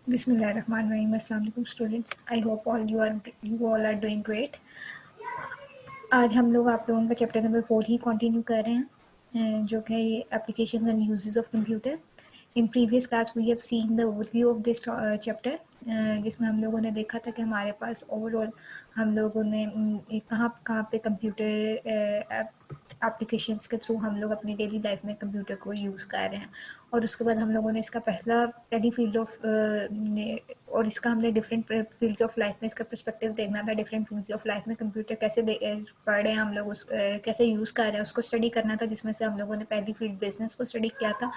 Bismillahirrahmanirrahim. Assalamu alaikum students. I hope you all are doing great. आज हम लोग आप लोगों का चैप्टर नंबर 4 ही कंटिन्यू कर रहे हैं जो कि application and uses of computer. In previous class we have seen the overview of this chapter जिसमें हम लोगों ने देखा था कि हमारे पास ओवरऑल हम लोगों ने कहाँ कहाँ पे कंप्यूटर एप्लीकेशंस के थ्रू हम लोग अपनी डेली लाइफ में कंप्यूटर को यूज़ कर रहे हैं. और उसके बाद हम लोगों ने इसका पहली फील्ड ऑफ और इसका हमने डिफरेंट फील्ड्स ऑफ लाइफ में इसका पर्सपेक्टिव देखना था. डिफरेंट फील्ड्स ऑफ लाइफ में कंप्यूटर कैसे पढ़ रहे हैं हम लोग कैसे यूज़ कर रहे हैं उसको स्टडी करना था, जिसमें से हम लोगों ने पहली फील्ड बिजनेस को स्टडी किया था.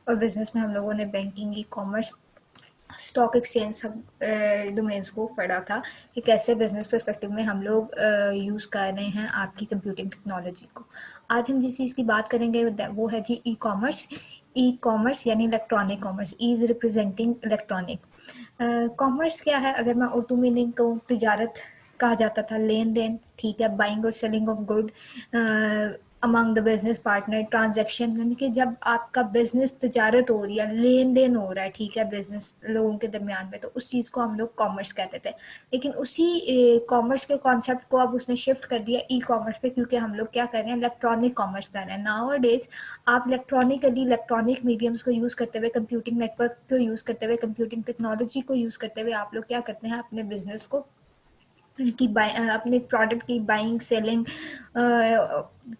और बिजनेस में हम लोगों ने banking, e commerce, stock exchange सब डोमेन्स को पढ़ा था कि कैसे बिजनेस पर्सपेक्टिव में हम लोग यूज़ कर रहे हैं आपकी कंप्यूटिंग टेक्नोलॉजी को. आज हम जिस चीज़ की बात करेंगे वो है जी ई कॉमर्स. ई कॉमर्स यानी electronic commerce. E is representing electronic. Commerce क्या है? अगर मैं उर्दू मीनिंग कहूँ, तिजारत कहा जाता था, लेन देन, ठीक है, बाइंग और selling of good among the business partner, transaction, यानी कि जब आपका बिजनेस तिजारत हो रही है, लेन देन हो रहा है, ठीक है, बिजनेस लोगों के दरमियान में, तो उस चीज़ को हम लोग कॉमर्स कहते थे. लेकिन उसी कॉमर्स के कॉन्सेप्ट को अब उसने शिफ्ट कर दिया ई कॉमर्स पे, क्योंकि हम लोग क्या कर रहे हैं, इलेक्ट्रॉनिक कॉमर्स कर रहे हैं. नाउ डेज आप इलेक्ट्रॉनिक मीडियम्स को यूज़ करते हुए, कंप्यूटिंग नेटवर्क को यूज़ करते हुए, कंप्यूटिंग टेक्नोलॉजी को यूज़ करते हुए आप लोग क्या करते हैं, अपने बिजनेस को अपने प्रोडक्ट की बाइंग सेलिंग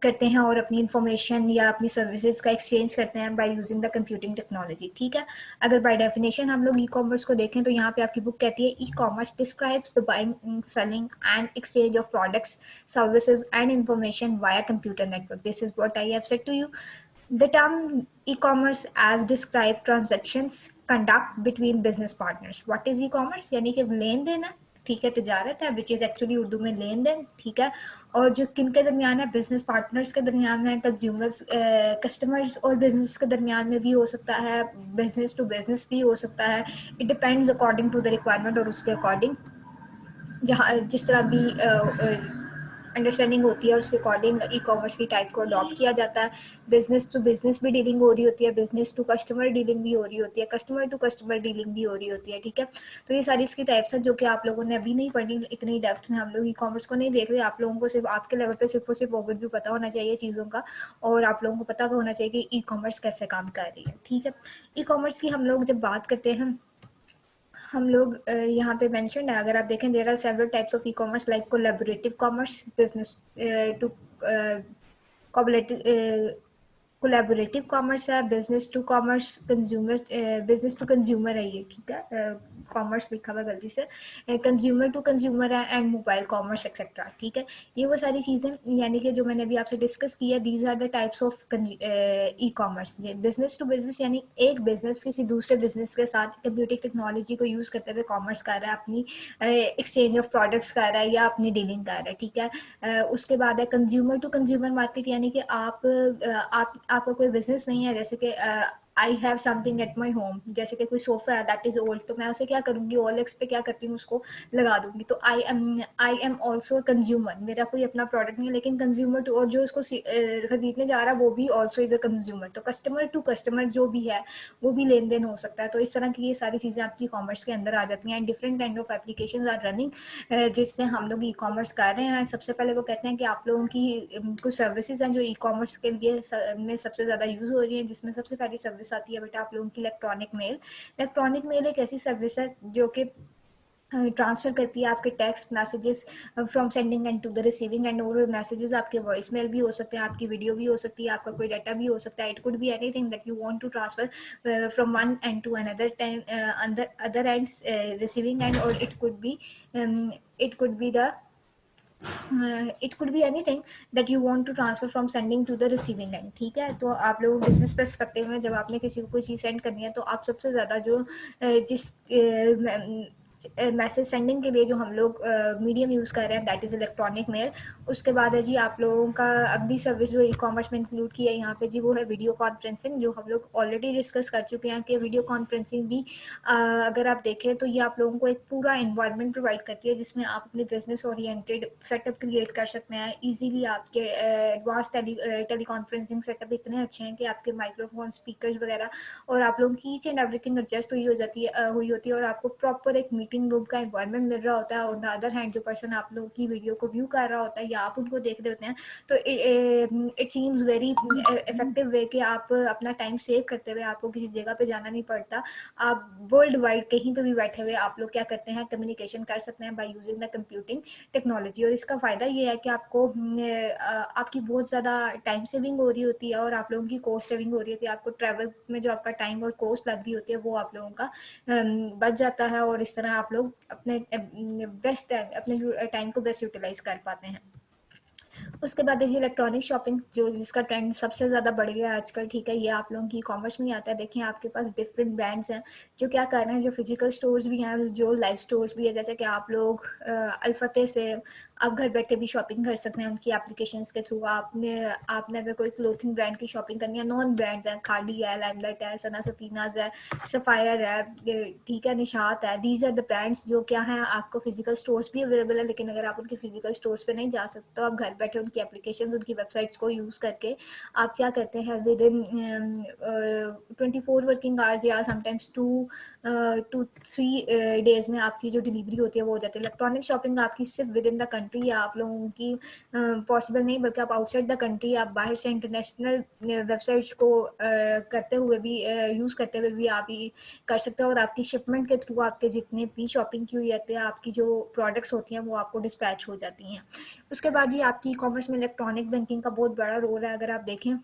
करते हैं और अपनी इंफॉर्मेशन या अपनी सर्विसेज का एक्सचेंज करते हैं by using the computing technology. ठीक है. अगर बाय डेफिनेशन हम लोग ई कॉमर्स को देखें तो यहाँ पे आपकी बुक कहती है e commerce describes the buying, selling and exchange of products, services and information via computer network. This is what I have said to you. The term e-commerce as describe transactions conduct between business partners. What is e-commerce? यानी कि लेन then है, ठीक है, तिजारत है, which is actually Urdu में लेन then, ठीक है. और जो किन के दरमियान है, बिजनेस पार्टनर्स के दरमियान में, कंज्यूमर्स कस्टमर्स और बिजनेस के दरमियान में भी हो सकता है, बिजनेस टू बिजनेस भी हो सकता है. It depends according to the requirement और उसके अकॉर्डिंग जहाँ जिस तरह भी अंडरस्टैंडिंग होती है उसके अकॉर्डिंग ई कॉमर्स की टाइप को अडॉप्ट किया जाता है. बिजनेस टू बिजनेस भी डीलिंग हो रही होती है, बिजनेस टू कस्टमर डीलिंग भी हो रही होती है, कस्टमर टू कस्टमर डीलिंग भी हो रही होती है. ठीक है. तो ये सारी इसकी टाइप्स हैं जो कि आप लोगों ने अभी नहीं पढ़ी, इतनी डेप्थ में हम लोग ई कॉमर्स को नहीं देख रहे. आप लोगों को सिर्फ आपके लेवल पे सिर्फ और सिर्फ ओवरव्यू पता होना चाहिए चीज़ों का, और आप लोगों को पता होना चाहिए कि ई कॉमर्स कैसे काम कर रही है. ठीक है. ई कॉमर्स की हम लोग जब बात करते हैं, हम लोग यहाँ पे मेंशन है, अगर आप देखें, there are several types of e commerce like collaborative commerce, business to collaborative commerce है, business to commerce, business to consumer है ये, ठीक है, कॉमर्स लिखा हुआ गलती से, कंज्यूमर टू कंज्यूमर है, एंड मोबाइल कॉमर्स एक्सेट्रा. ठीक है. ये वो सारी चीज़ें यानी कि जो मैंने अभी आपसे डिस्कस किया, these are the types of e commerce. Business to business यानी एक बिजनेस किसी दूसरे बिजनेस के साथ कंप्यूटिंग टेक्नोलॉजी को यूज़ करते हुए कॉमर्स कर रहा है, अपनी एक्सचेंज ऑफ प्रोडक्ट्स कर रहा है या अपनी डीलिंग कर रहा है. ठीक है. उसके बाद है कंज्यूमर टू कंज्यूमर मार्केट, यानी कि आपका कोई बिजनेस नहीं है, जैसे कि I have something at my home, जैसे कि कोई सोफा है दैट इज ओल्ड, तो मैं उसे क्या करूँगी, OLX पे क्या करती हूँ, उसको लगा दूंगी. तो आई एम ऑल्सो कंज्यूमर. मेरा कोई अपना प्रोडक्ट नहीं है, लेकिन कंज्यूमर टू, और जो इसको खरीदने जा रहा है वो भी ऑल्सो इज अ कंज्यूमर. तो कस्टमर टू कस्टमर जो भी है वो भी लेन देन हो सकता है. तो इस तरह की ये सारी चीज़ें आपकी कॉमर्स के अंदर आ जाती हैं. And different kind of application are running जिससे हम लोग ई कॉमर्स कर रहे हैं. सबसे पहले वो कहते हैं कि आप लोगों की कुछ सर्विसेज हैं जो ई कॉमर्स के लिए में सबसे ज़्यादा यूज़ हो रही हैं, जिसमें सबसे पहली सर्विस आती है बेटा आप लोगों की इलेक्ट्रॉनिक मेल. इलेक्ट्रॉनिक मेल एक ऐसी सर्विस है जो कि ट्रांसफ़र करती है आपके text messages from sending end to the receiving end. और मैसेजेस आपके वॉइस मेल भी हो सकते हैं, आपकी वीडियो भी हो सकती है, आपका कोई डाटा भी हो सकता है. It could be anything that you want to transfer from one end to another other end, receiving end, और it could be the it could be anything that you want to transfer from sending to the receiving end. ठीक है. तो आप लोग business perspective में जब आपने किसी को कोई चीज़ सेंड करनी है तो आप सबसे ज़्यादा जो जिस मैसेज सेंडिंग के लिए जो हम लोग मीडियम यूज़ कर रहे हैं दैट इज़ इलेक्ट्रॉनिक मेल। उसके बाद है जी आप लोगों का अगली सर्विस जो ई-कॉमर्स में इंक्लूड की है यहाँ पे जी वो है वीडियो कॉन्फ्रेंसिंग, जो हम लोग ऑलरेडी डिस्कस कर चुके हैं कि वीडियो कॉन्फ्रेंसिंग भी अगर आप देखें तो ये आप लोगों को एक पूरा एनवायरनमेंट प्रोवाइड करती है जिसमें आप अपने बिजनेस ओरिएंटेड सेटअप क्रिएट कर सकते हैं इजीली। आपके एडवांस टेली कॉन्फ्रेंसिंग सेटअप इतने अच्छे हैं कि आपके माइक्रोफोन स्पीकर्स वगैरह और आप लोगों की ईच एंड एवरीथिंग एडजस्ट हुई होती है और आपको प्रॉपर एक मीटिंग रूम का एनवायरनमेंट मिल रहा होता है। ऑन द अदर हैंड जो पर्सन आप लोगों की वीडियो को व्यू कर रहा होता है या आप उनको देख रहे होते हैं तो it seems very effective way कि आप अपना टाइम सेव करते हुए आपको किसी जगह पे जाना नहीं पड़ता। आप वर्ल्ड वाइड कहीं पे भी बैठे हुए आप लोग क्या करते हैं कम्युनिकेशन कर सकते हैं by using the computing technology. और इसका फ़ायदा ये है कि आपको आपकी बहुत ज़्यादा टाइम सेविंग हो रही होती है और आप लोगों की कॉस्ट सेविंग हो रही होती है। आपको ट्रैवल में जो आपका टाइम और कॉस्ट लग रही होती है वो आप लोगों का बच जाता है और इस तरह आप लोग अपने बेस्ट टाइम अपने टाइम को बेस्ट यूटिलाइज कर पाते हैं। उसके बाद देखिए इलेक्ट्रॉनिक शॉपिंग जो जिसका ट्रेंड सबसे ज़्यादा बढ़ गया है आजकल, ठीक है, ये आप लोगों की कॉमर्स में ही आता है। देखिए आपके पास डिफरेंट ब्रांड्स हैं जो क्या कर रहे हैं, जो फिजिकल स्टोर्स भी हैं, जो लाइव स्टोर्स भी है। जैसे कि आप लोग अल्फते से आप घर बैठे भी शॉपिंग कर सकते हैं उनकी एप्लीकेशंस के थ्रू। आपने आपने अगर कोई क्लोथिंग ब्रांड की शॉपिंग करनी है, नॉन ब्रांड्स हैं, खाड़ी है, लैंडलाइट है, सना सफीनाज है, सफायर है, ठीक है, निशात है, दीज आर द ब्रांड्स जो क्या है आपको फिजिकल स्टोर्स भी अवेलेबल है। लेकिन अगर आप उनके फिजिकल स्टोर्स पे नहीं जा सकते तो आप घर बैठे उनकी एप्लीकेशन उनकी वेबसाइट्स को यूज़ करके आप क्या करते हैं विद इन 24 वर्किंग आवर्स या समटाइम्स 2 to 3 डेज में आपकी जो डिलीवरी होती है वो हो जाती है। इलेक्ट्रॉनिक शॉपिंग आपकी सिर्फ विद इन द कंट्री या आप लोगों की पॉसिबल नहीं, बल्कि आप आउटसाइड द कंट्री आप बाहर से इंटरनेशनल वेबसाइट्स को करते हुए भी यूज़ करते हुए भी आप ये कर सकते हो और आपकी शिपमेंट के थ्रू आपके जितने भी शॉपिंग की हुई रहती है आपकी जो प्रोडक्ट्स होती हैं वो आपको डिस्पैच हो जाती हैं। उसके बाद ही आपकी ई कॉमर्स में इलेक्ट्रॉनिक बैंकिंग का बहुत बड़ा रोल है। अगर आप देखें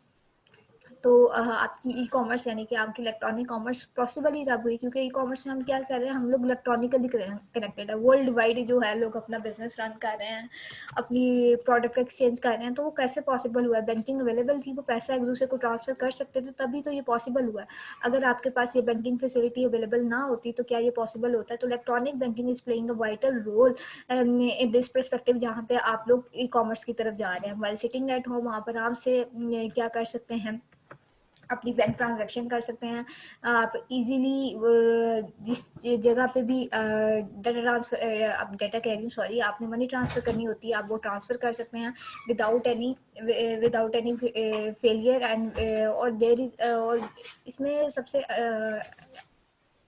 तो आपकी ई कॉमर्स यानी कि आपकी इलेक्ट्रॉनिक कॉमर्स पॉसिबल ही तब हुई क्योंकि ई कॉमर्स में हम क्या कर रहे हैं, हम लोग इलेक्ट्रॉनिकली कनेक्टेड है। वर्ल्ड वाइड जो है लोग अपना बिजनेस रन कर रहे हैं, अपनी प्रोडक्ट का एक्सचेंज कर रहे हैं। तो वो कैसे पॉसिबल हुआ है? बैंकिंग अवेलेबल थी, वो पैसा एक दूसरे को ट्रांसफर कर सकते थे, तभी तो ये पॉसिबल हुआ है। अगर आपके पास ये बैंकिंग फैसिलिटी अवेलेबल ना होती तो क्या ये पॉसिबल होता है? तो electronic banking is playing a vital role in this perspective, जहाँ पे आप लोग ई कॉमर्स की तरफ जा रहे हैं। वाइल सिटिंग एट होम आप आराम से क्या कर सकते हैं, अपनी बैंक ट्रांजैक्शन कर सकते हैं। आप इजीली जिस जगह पे भी डाटा ट्रांसफर आप डाटा कह रही हूँ सॉरी, आपने मनी ट्रांसफ़र करनी होती है आप वो ट्रांसफ़र कर सकते हैं विदाउट एनी फेलियर एंड और देर इज और इसमें सबसे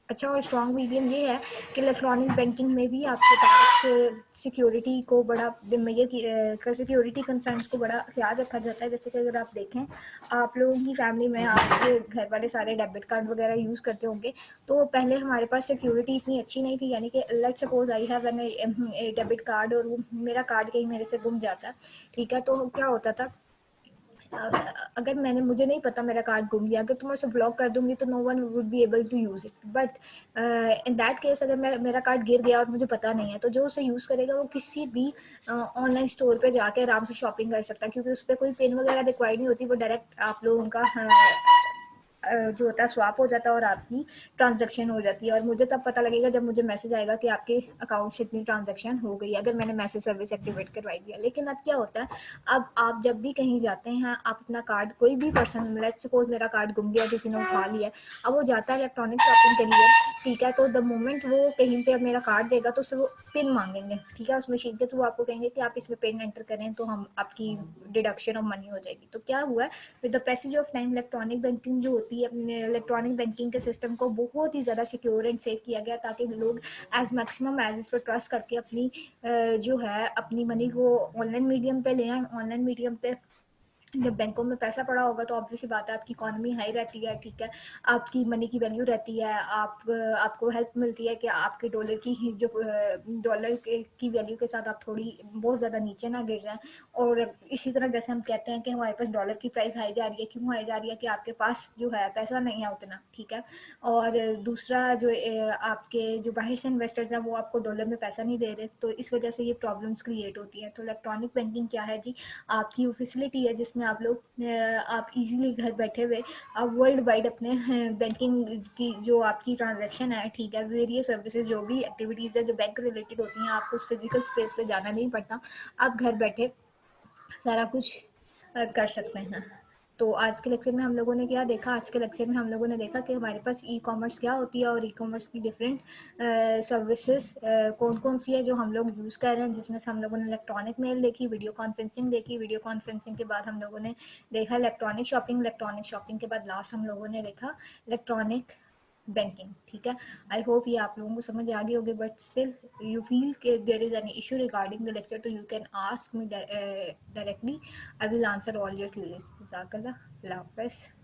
अच्छा और स्ट्रॉन्ग मीडियम ये है कि इलेक्ट्रॉनिक बैंकिंग में भी आपके पास सिक्योरिटी को बड़ा मेजर की सिक्योरिटी कंसर्न्स को बड़ा ख्याल रखा जाता है। जैसे कि अगर आप देखें आप लोगों की फैमिली में आपके घर वाले सारे डेबिट कार्ड वगैरह यूज़ करते होंगे, तो पहले हमारे पास सिक्योरिटी इतनी अच्छी नहीं थी। यानी कि let's suppose I have an debit card और वो मेरा कार्ड कहीं मेरे से गुम जाता है, ठीक है, तो क्या होता था अगर मैंने मुझे नहीं पता मेरा कार्ड गुम गया, अगर तो मैं उसे ब्लॉक कर दूंगी तो no one would be able to use it. But in that case अगर मेरा कार्ड गिर गया और मुझे पता नहीं है तो जो उसे यूज करेगा वो किसी भी ऑनलाइन स्टोर पे जाके आराम से शॉपिंग कर सकता है, क्योंकि उस पर कोई पिन वगैरह रिक्वायर्ड नहीं होती। वो डायरेक्ट आप लोगों का जो होता है स्वाप हो जाता है और आपकी ट्रांजैक्शन हो जाती है। और मुझे तब पता लगेगा जब मुझे मैसेज आएगा कि आपके अकाउंट से इतनी ट्रांजैक्शन हो गई है, अगर मैंने मैसेज सर्विस एक्टिवेट करवाई दिया। लेकिन अब क्या होता है, अब आप जब भी कहीं जाते हैं आप अपना कार्ड, कोई भी पर्सन, लेट्स सपोज मेरा कार्ड गुम गया, किसी ने उठा लिया, अब वो जाता है इलेक्ट्रॉनिक शॉपिंग के लिए, ठीक है, तो द मोमेंट वो कहीं पे मेरा कार्ड देगा तो उससे वो पिन मांगेंगे, ठीक है, उस मशीन के थ्रू आपको कहेंगे कि आप इसमें पिन एंटर करें तो हम आपकी डिडक्शन ऑफ मनी हो जाएगी। तो क्या हुआ है, with the passage of time electronic banking जो होती है, इलेक्ट्रॉनिक बैंकिंग के सिस्टम को बहुत ही ज़्यादा सिक्योर एंड सेफ किया गया ताकि लोग एज मैक्सिमम एज इस पर ट्रस्ट करके अपनी जो है अपनी मनी को ऑनलाइन मीडियम पे ले आए। ऑनलाइन मीडियम पे जब बैंकों में पैसा पड़ा होगा तो ऑब्वियसली बात है आपकी इकोनॉमी हाई रहती है, ठीक है, आपकी मनी की वैल्यू रहती है, आपको हेल्प मिलती है कि आपके डॉलर की जो डॉलर की वैल्यू के साथ आप थोड़ी बहुत ज़्यादा नीचे ना गिर जाएं। और इसी तरह जैसे हम कहते हैं कि हमारे पास डॉलर की प्राइस हाई जा रही है, क्यों हाई जा रही है कि आपके पास जो है पैसा नहीं है उतना, ठीक है। और दूसरा जो आपके जो बाहर से इन्वेस्टर्स हैं वो आपको डॉलर में पैसा नहीं दे रहे, तो इस वजह से ये प्रॉब्लम्स क्रिएट होती है। तो इलेक्ट्रॉनिक बैंकिंग क्या है जी, आपकी वो फैसिलिटी है जिसमें जिसमें आप लोग आप इजीली घर बैठे हुए आप वर्ल्ड वाइड अपने बैंकिंग की जो आपकी ट्रांजैक्शन है, ठीक है, वेरियस सर्विसेज जो भी एक्टिविटीज़ है जो बैंक रिलेटेड होती हैं, आपको उस फिजिकल स्पेस पे जाना नहीं पड़ता, आप घर बैठे सारा कुछ कर सकते हैं। तो आज के लेक्चर में हम लोगों ने क्या देखा, आज के लेक्चर में हम लोगों ने देखा कि हमारे पास ई कॉमर्स क्या होती है और ई कॉमर्स की डिफरेंट सर्विसेज कौन कौन सी है जो हम लोग यूज़ कर रहे हैं, जिसमें से हम लोगों ने इलेक्ट्रॉनिक मेल देखी, वीडियो कॉन्फ्रेंसिंग देखी, वीडियो कॉन्फ्रेंसिंग के बाद हम लोगों ने देखा इलेक्ट्रॉनिक शॉपिंग के बाद लास्ट हम लोगों ने देखा इलेक्ट्रॉनिक बैंकिंग, ठीक है। आई होप ये आप लोगों को समझ आ गई होगी, but still you feel there is any issue regarding the lecture, तो you can ask me directly, I will answer all your queries. जज़ाकल्लाह, अल्लाह हाफ़िज़।